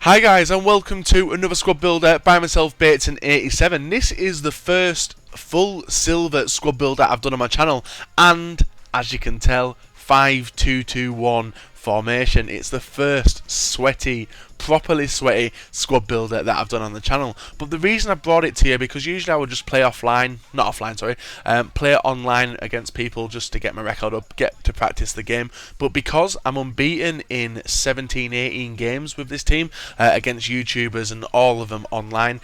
Hi guys, and welcome to another squad builder by myself, Bateson87. This is the first full silver squad builder I've done on my channel, and as you can tell, 5-2-2-1 formation. It's the first properly sweaty squad builder that I've done on the channel. But the reason I brought it to you, because usually I would just play play it online against people just to get my record up, get to practice the game. But because I'm unbeaten in 17-18 games with this team against YouTubers and all of them online,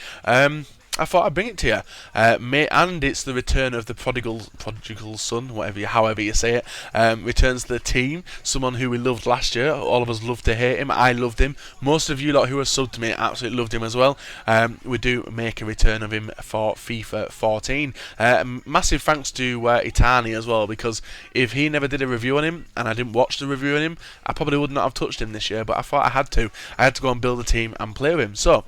I thought I'd bring it to you, and it's the return of the prodigal son, however you say it, returns to the team. Someone who we loved last year. All of us loved to hate him. I loved him. Most of you lot who are subbed to me absolutely loved him as well. We do make a return of him for FIFA 14. Massive thanks to Itani as well, because if he never did a review on him and I didn't watch the review on him, I probably would not have touched him this year. But I thought I had to. I had to go and build a team and play with him. So,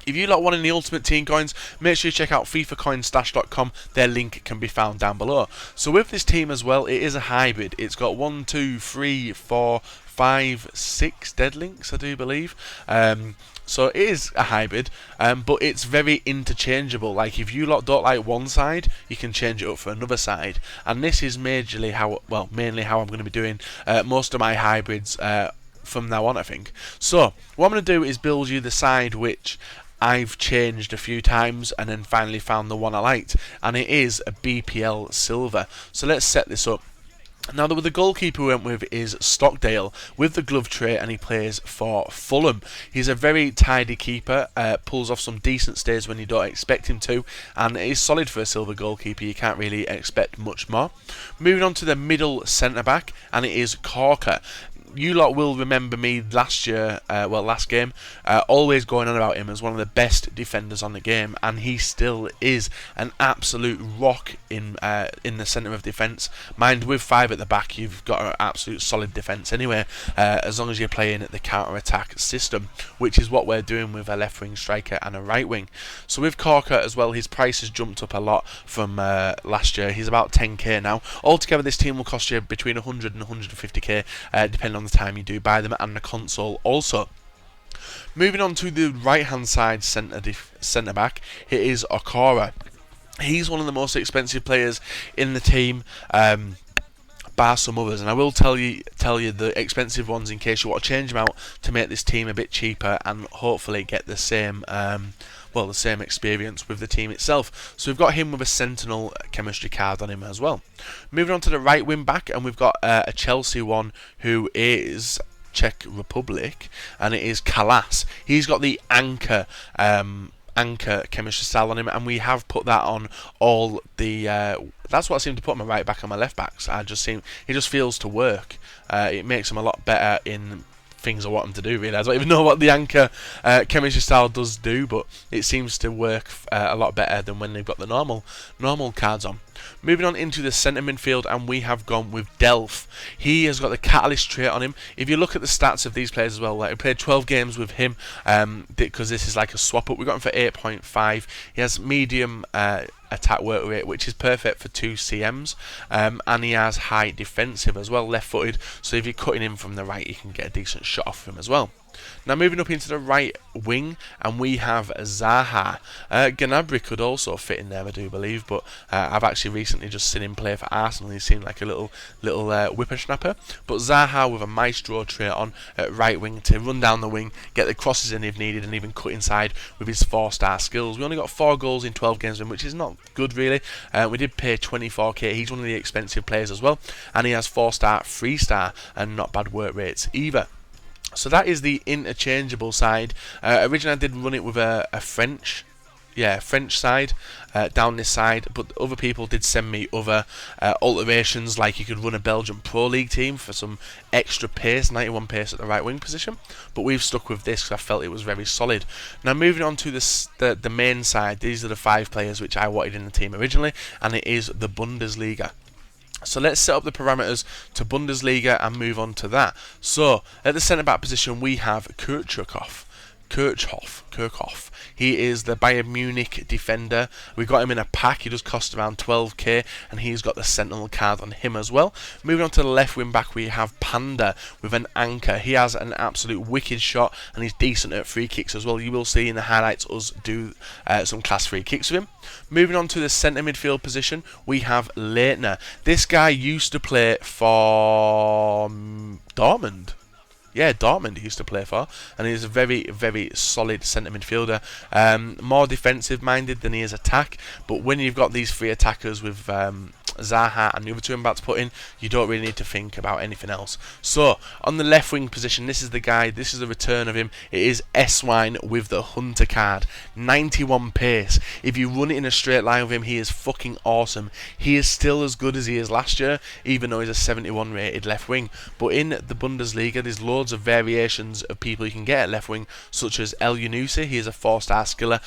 if you lot want any ultimate team coins, make sure you check out FIFAcoinstash.com. Their link can be found down below. So with this team as well, it is a hybrid. It's got 1, 2, 3, 4, 5, 6 dead links, I do believe. So it is a hybrid, but it's very interchangeable. Like, if you lot don't like one side, you can change it up for another side. And this is mainly how I'm going to be doing most of my hybrids from now on, I think. So what I'm going to do is build you the side which I've changed a few times and then finally found the one I liked, and it is a BPL silver. So let's set this up. Now, the goalkeeper we went with is Stockdale with the glove trait, and he plays for Fulham. He's a very tidy keeper, pulls off some decent stays when you don't expect him to, and is solid for a silver goalkeeper. You can't really expect much more. Moving on to the middle centre-back, and it is Corker. You lot will remember me last game, always going on about him as one of the best defenders on the game, and he still is an absolute rock in the centre of defence. Mind, with 5 at the back, you've got an absolute solid defence anyway, as long as you're playing the counter-attack system, which is what we're doing with a left-wing striker and a right-wing. So with Corker as well, his price has jumped up a lot from last year. He's about 10k now. Altogether, this team will cost you between 100 and 150k, depending on the time you do buy them, and the console also. Moving on to the right hand side centre back, it is Okora. He's one of the most expensive players in the team, bar some others, and I will tell you the expensive ones in case you want to change them out to make this team a bit cheaper and hopefully get the same the same experience with the team itself. So we've got him with a Sentinel chemistry card on him as well. Moving on to the right wing back, and we've got a Chelsea one who is Czech Republic, and it is Kalas. He's got the anchor chemistry style on him, and we have put that on all the that's what I seem to put on my right back and my left backs. He just feels to work. It makes him a lot better in things I want him to do, really. I don't even know what the anchor chemistry style does do, but it seems to work a lot better than when they've got the normal cards on. Moving on into the centre midfield, and we have gone with Delph. He has got the catalyst trait on him. If you look at the stats of these players as well, like, we played 12 games with him because this is like a swap up. We got him for 8.5. He has medium attack work rate, which is perfect for 2 CMs, and he has high defensive as well, left footed, so if you're cutting him from the right, you can get a decent shot off him as well. Now moving up into the right wing, and we have Zaha. Gnabry could also fit in there, I do believe, but I've actually recently just seen him play for Arsenal. He seemed like a little whippersnapper. But Zaha with a Maestro trait on at right wing to run down the wing, get the crosses in if needed, and even cut inside with his 4-star skills. We only got 4 goals in 12 games with him, which is not good really. We did pay 24k. He's one of the expensive players as well, and he has 4-star, 3-star, and not bad work rates either. So that is the interchangeable side. Originally I did run it with a French side down this side, but other people did send me other alterations, like you could run a Belgian Pro League team for some extra pace, 91 pace at the right wing position, but we've stuck with this because I felt it was very solid. Now moving on to the main side, these are the 5 players which I wanted in the team originally, and it is the Bundesliga. So let's set up the parameters to Bundesliga and move on to that. So at the centre back position we have Kurchakov. Kirchhoff. He is the Bayern Munich defender. We got him in a pack. He does cost around 12k, and he's got the Sentinel card on him as well. Moving on to the left wing back, we have Panda with an anchor. He has an absolute wicked shot, and he's decent at free kicks as well. You will see in the highlights us do some class free kicks with him. Moving on to the centre midfield position, we have Leitner. This guy used to play for Dortmund. Yeah, Dortmund he used to play for, and he's a very, very solid centre midfielder. More defensive minded than he is attack, but when you've got these three attackers with Zaha and the other two I'm about to put in, you don't really need to think about anything else. So, on the left wing position, this is the guy, this is the return of him. It is ESSWEIN with the Hunter card. 91 pace. If you run it in a straight line with him, he is fucking awesome. He is still as good as he is last year, even though he's a 71 rated left wing. But in the Bundesliga, there's loads of variations of people you can get at left wing, such as El Yunusi. He is a 4-star skiller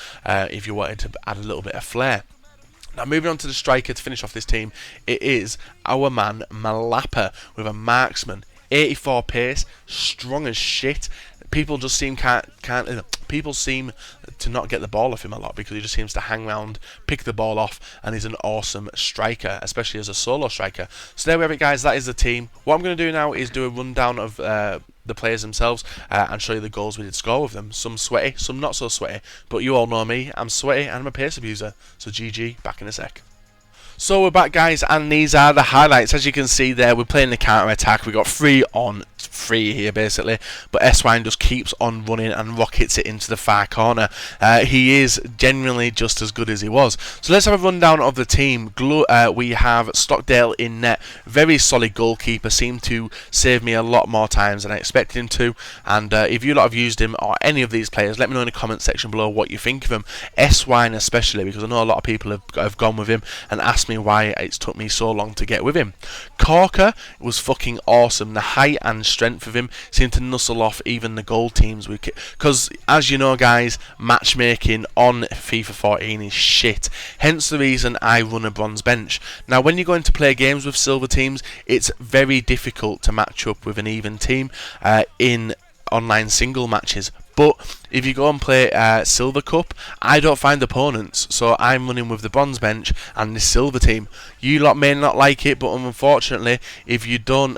if you wanted to add a little bit of flair. Now moving on to the striker to finish off this team, it is our man Malapa with a marksman, 84 pace, strong as shit. People just seem people seem to not get the ball off him a lot because he just seems to hang around, pick the ball off, and he's an awesome striker, especially as a solo striker. So there we have it, guys. That is the team. What I'm going to do now is do a rundown of the players themselves and show you the goals we did score with them. Some sweaty, some not so sweaty, but you all know me. I'm sweaty and I'm a pace abuser. So GG, back in a sec. So we're back, guys, and these are the highlights. As you can see there, we're playing the counter attack. We got 3 on 3 here basically, but ESSWEIN just keeps on running and rockets it into the far corner. He is genuinely just as good as he was. So let's have a rundown of the team. We have Stockdale in net, very solid goalkeeper, seemed to save me a lot more times than I expected him to. And if you lot have used him or any of these players, let me know in the comment section below what you think of him. ESSWEIN especially, because I know a lot of people have gone with him and asked me why it's took me so long to get with him. Corker was fucking awesome. The height and strength of him seemed to nuzzle off even the gold teams, because as you know, guys, matchmaking on FIFA 14 is shit, hence the reason I run a bronze bench. Now when you're going to play games with silver teams, it's very difficult to match up with an even team in online single matches. But if you go and play Silver Cup, I don't find opponents, so I'm running with the bronze bench and this silver team. You lot may not like it, but unfortunately, if you can't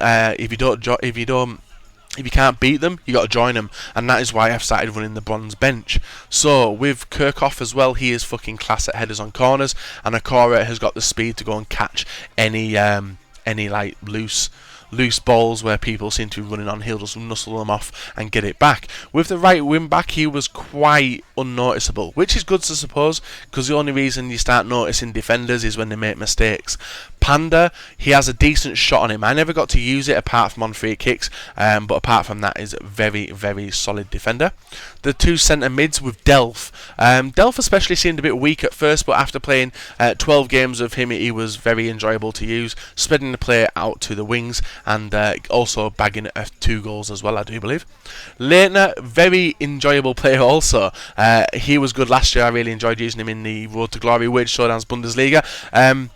beat them, you got to join them, and that is why I've started running the bronze bench. So with Kirchhoff as well, he is fucking class at headers on corners, and Akora has got the speed to go and catch any like loose balls where people seem to be running on. He'll just nuzzle them off and get it back. With the right wing back, he was quite unnoticeable, which is good, I suppose, because the only reason you start noticing defenders is when they make mistakes. Panda, he has a decent shot on him. I never got to use it apart from on free kicks, but apart from that, is a very, very solid defender. The two centre mids with Delph. Delph especially seemed a bit weak at first, but after playing 12 games of him, he was very enjoyable to use, spreading the play out to the wings and also bagging 2 goals as well, I do believe. Leitner, very enjoyable player also. He was good last year. I really enjoyed using him in the Road to Glory Wage Showdowns Bundesliga.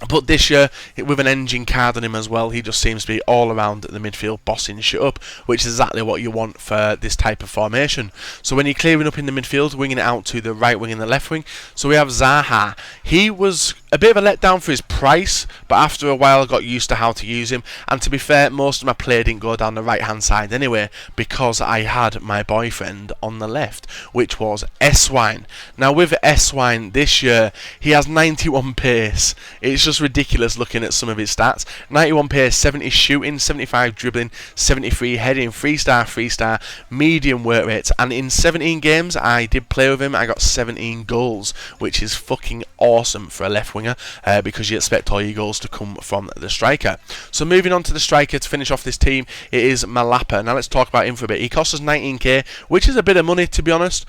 But this year, with an engine card on him as well, he just seems to be all around the midfield bossing shit up, which is exactly what you want for this type of formation. So when you're clearing up in the midfield, winging it out to the right wing and the left wing. So we have Zaha. He was a bit of a letdown for his price, but after a while I got used to how to use him. And to be fair, most of my play didn't go down the right hand side anyway, because I had my boyfriend on the left, which was ESSWEIN. Now with ESSWEIN this year, he has 91 pace. It's just ridiculous looking at some of his stats. 91 pace, 70 shooting, 75 dribbling, 73 heading, 3-star, medium work rates, and in 17 games I did play with him, I got 17 goals, which is fucking awesome for a left winger, because you expect all your goals to come from the striker. So moving on to the striker to finish off this team, it is Malapa. Now let's talk about him for a bit. He costs us 19k, which is a bit of money to be honest.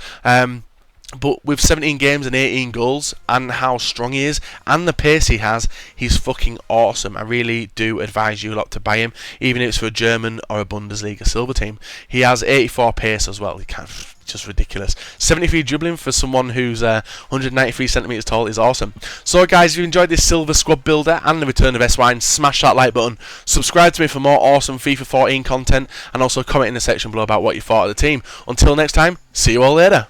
But with 17 games and 18 goals and how strong he is and the pace he has, he's fucking awesome. I really do advise you lot to buy him, even if it's for a German or a Bundesliga silver team. He has 84 pace as well. He can't, just ridiculous. 73 dribbling for someone who's 193 centimeters tall is awesome. So guys, if you enjoyed this silver squad builder and the return of ESSWEIN, smash that like button, subscribe to me for more awesome FIFA 14 content, and also comment in the section below about what you thought of the team. Until next time, see you all later.